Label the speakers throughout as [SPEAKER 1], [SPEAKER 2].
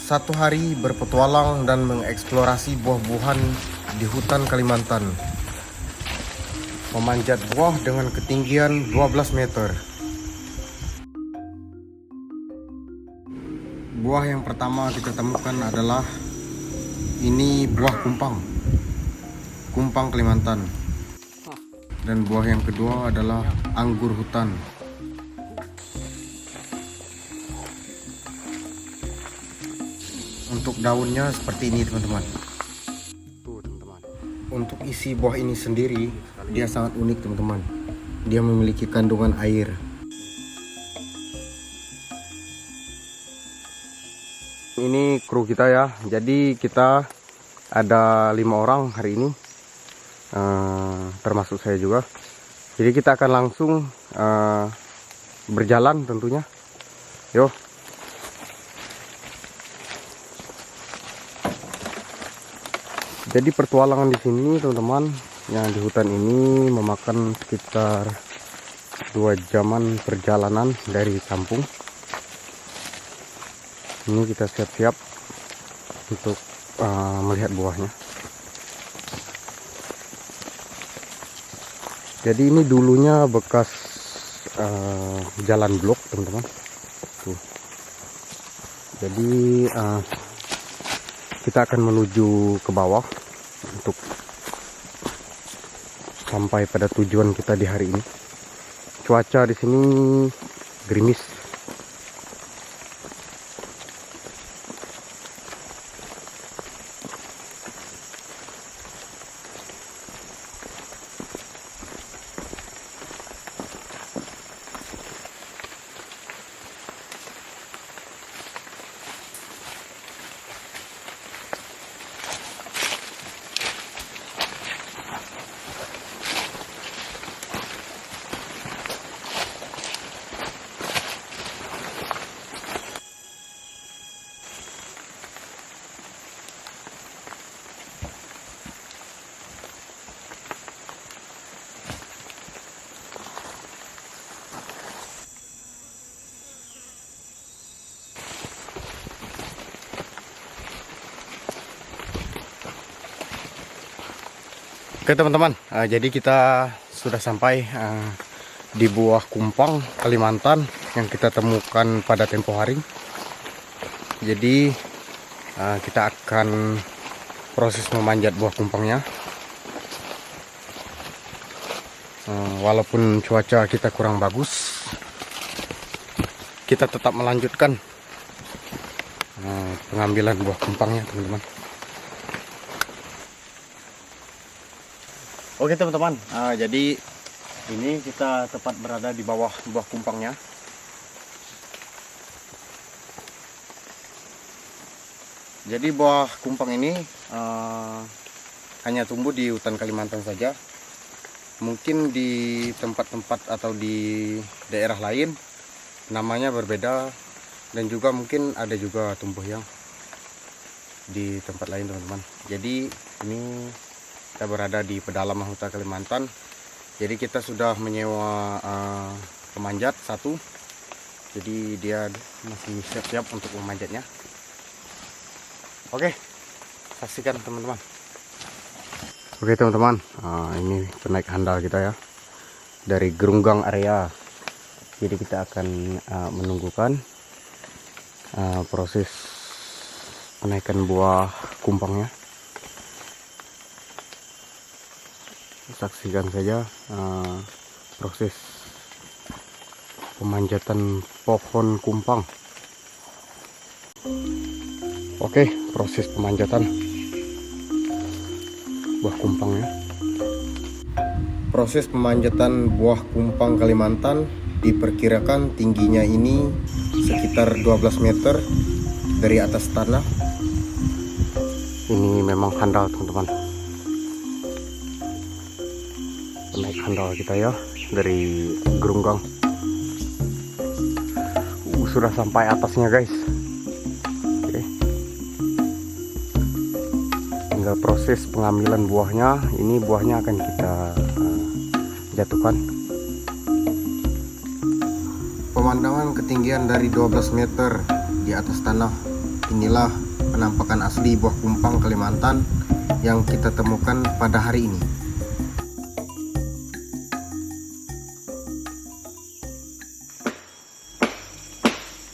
[SPEAKER 1] Satu hari berpetualang dan mengeksplorasi buah-buahan di hutan Kalimantan. Memanjat buah dengan ketinggian 12 meter. Buah yang pertama kita temukan adalah ini buah kumpang. Kumpang Kalimantan. Dan buah yang kedua adalah anggur hutan. Untuk daunnya seperti ini teman-teman. Tuh teman-teman. Untuk isi buah ini sendiri dia sangat unik teman-teman. Dia memiliki kandungan air. Ini kru kita ya. Jadi kita ada 5 orang hari ini, termasuk saya juga. Jadi kita akan langsung berjalan tentunya. Yo. Jadi pertualangan di sini teman-teman, yang di hutan ini memakan sekitar 2 jaman perjalanan dari kampung. Ini kita siap-siap untuk melihat buahnya. Jadi ini dulunya bekas jalan blok teman-teman. Tuh. Jadi kita akan menuju ke bawah untuk sampai pada tujuan kita di hari ini. Cuaca di sini gerimis. Oke teman-teman, jadi kita sudah sampai di buah kumpang Kalimantan yang kita temukan pada tempo hari. Jadi kita akan proses memanjat buah kumpangnya. Walaupun cuaca kita kurang bagus, kita tetap melanjutkan pengambilan buah kumpangnya teman-teman. Oke teman-teman, jadi ini kita tepat berada di bawah buah kumpangnya. Jadi buah kumpang ini hanya tumbuh di hutan Kalimantan saja. Mungkin di tempat-tempat atau di daerah lain namanya berbeda, dan juga mungkin ada juga tumbuh yang di tempat lain teman-teman. Jadi ini kita berada di pedalaman hutan Kalimantan. Jadi kita sudah menyewa pemanjat satu. Jadi dia masih siap-siap untuk memanjatnya. Oke, saksikan teman-teman. Oke teman-teman, ini penaik handal kita ya, dari Gerunggang area. Jadi kita akan menunggukan proses penaikan buah kumpangnya. Saksikan saja proses pemanjatan pohon kumpang. Oke, proses pemanjatan buah kumpangnya. Proses pemanjatan buah kumpang Kalimantan diperkirakan tingginya ini sekitar 12 meter dari atas tanah. Ini memang handal teman-teman. Naik handal kita ya dari Gerunggang. Sudah sampai atasnya guys. Oke. Tinggal proses pengambilan buahnya. Ini buahnya akan kita jatuhkan. Pemandangan ketinggian dari 12 meter di atas tanah. inilah penampakan asli buah kumpang Kalimantan yang kita temukan pada hari ini.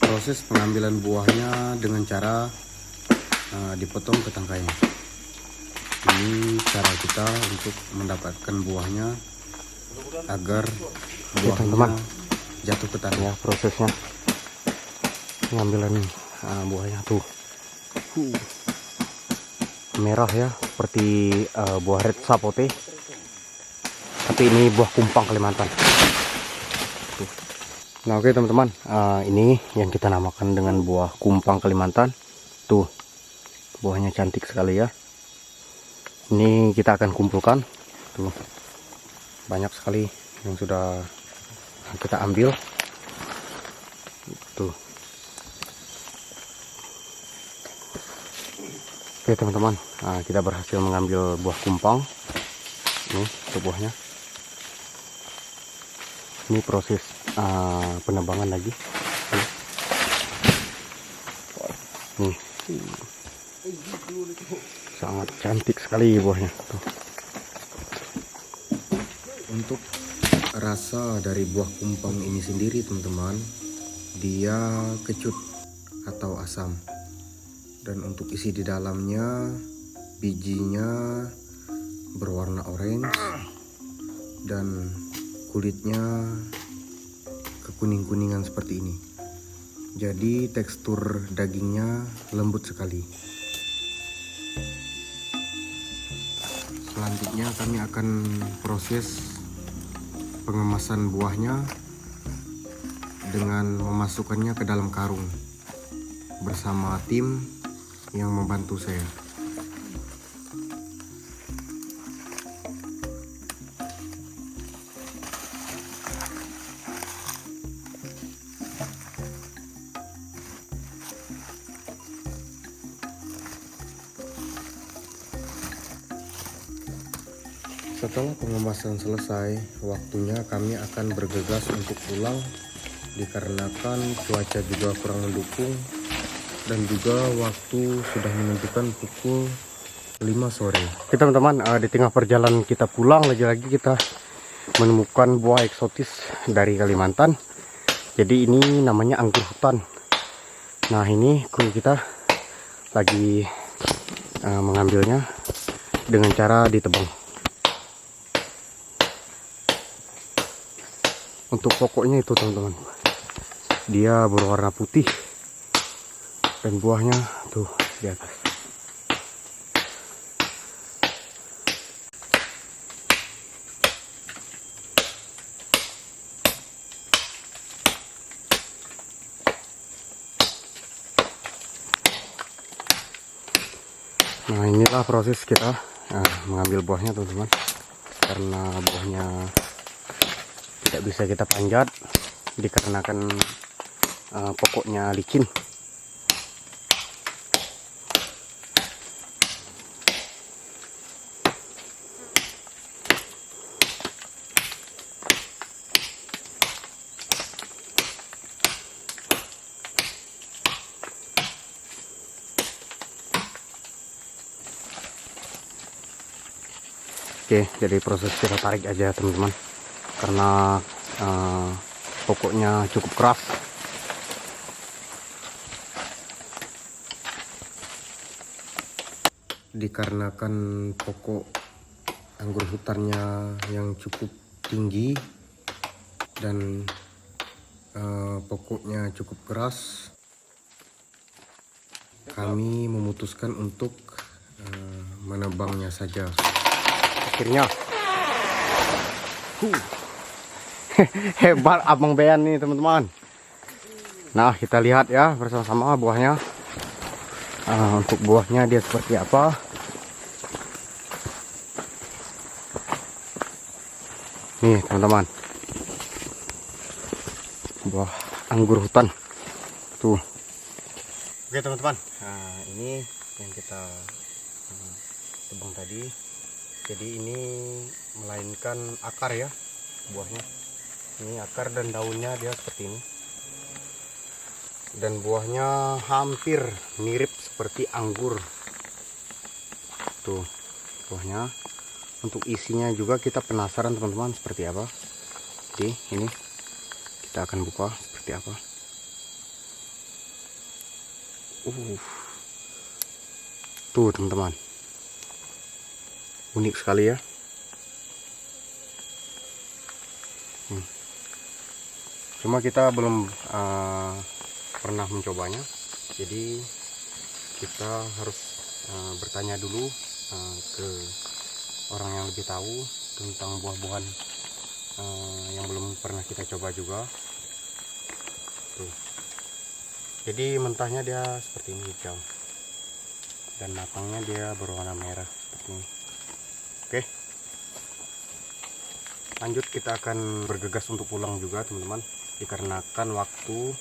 [SPEAKER 1] Proses pengambilan buahnya dengan cara dipotong ke tangkainya. Ini cara kita untuk mendapatkan buahnya agar buahnya jatuh ke tanah. Ya, prosesnya pengambilan buahnya tuh merah ya, seperti buah red sapote, tapi ini buah kumpang Kalimantan tuh. Nah oke teman-teman, ini yang kita namakan dengan buah kumpang Kalimantan tuh, buahnya cantik sekali ya. Ini kita akan kumpulkan tuh, banyak sekali yang sudah kita ambil tuh. Oke teman-teman, kita berhasil mengambil buah kumpang. Ini tuh buahnya. Ini proses penebangan lagi. Nih, sangat cantik sekali buahnya tuh. Untuk rasa dari buah kumpang ini sendiri teman-teman, dia kecut atau asam. Dan untuk isi di dalamnya, bijinya berwarna orange dan kulitnya kekuning-kuningan seperti ini. Jadi tekstur dagingnya lembut sekali. Selanjutnya kami akan proses pengemasan buahnya dengan memasukkannya ke dalam karung bersama tim yang membantu saya. Setelah pengemasan selesai, waktunya kami akan bergegas untuk pulang dikarenakan cuaca juga kurang mendukung dan juga waktu sudah menunjukkan pukul 5 sore. Oke teman-teman, di tengah perjalanan kita pulang lagi-lagi kita menemukan buah eksotis dari Kalimantan. Jadi ini namanya anggur hutan. Nah ini kru kita lagi mengambilnya dengan cara ditebang. Untuk pokoknya itu teman-teman, dia berwarna putih dan buahnya tuh di atas. Nah inilah proses kita mengambil buahnya teman-teman, karena buahnya tidak bisa kita panjat dikarenakan pokoknya licin. Oke, jadi proses kita tarik aja teman-teman, karena pokoknya cukup keras. Dikarenakan pokok anggur hutannya yang cukup tinggi dan pokoknya cukup keras, kami memutuskan untuk menebangnya saja. Akhirnya hebat abang Bean nih teman-teman. Nah kita lihat ya bersama-sama buahnya. Untuk buahnya dia seperti apa. Nih teman-teman, buah anggur hutan tuh. Oke teman-teman, ini yang kita tebang tadi. Jadi ini melainkan akar ya buahnya. Ini akar dan daunnya dia seperti ini. dan buahnya hampir mirip seperti anggur. Tuh buahnya. Untuk isinya juga kita penasaran teman-teman seperti apa. Jadi ini kita akan buka seperti apa. Tuh teman-teman, unik sekali ya. Cuma kita belum pernah mencobanya, jadi kita harus bertanya dulu ke orang yang lebih tahu tentang buah-buahan yang belum pernah kita coba juga. Tuh. Jadi mentahnya dia seperti ini hijau, dan matangnya dia berwarna merah seperti ini. Oke, lanjut kita akan bergegas untuk pulang juga teman-teman, dikarenakan waktu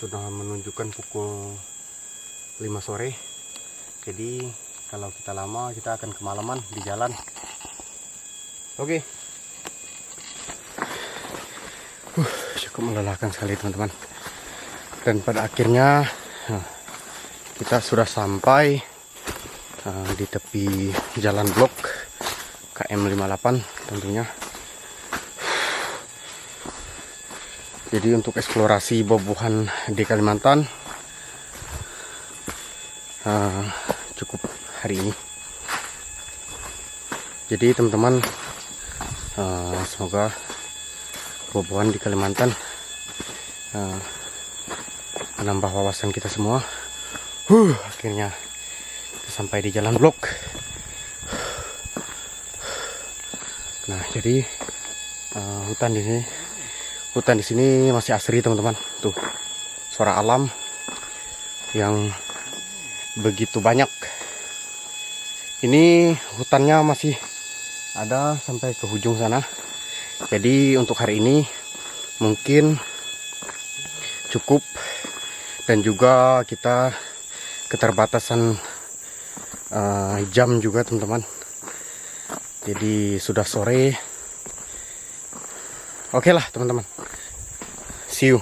[SPEAKER 1] sudah menunjukkan pukul 5 sore. Jadi kalau kita lama kita akan kemalaman di jalan. Oke. Cukup melelahkan sekali teman-teman. Dan pada akhirnya kita sudah sampai di tepi jalan blok KM 58 tentunya. Jadi untuk eksplorasi buah-buahan di Kalimantan cukup hari ini. Jadi teman-teman, semoga buah-buahan di Kalimantan menambah wawasan kita semua. Akhirnya kita sampai di jalan blok. Nah, jadi hutan di sini masih asri teman-teman. Tuh suara alam yang begitu banyak. Ini hutannya masih ada sampai ke ujung sana. Jadi untuk hari ini mungkin cukup, dan juga kita keterbatasan jam juga teman-teman. Jadi sudah sore. Oke lah teman-teman, see you.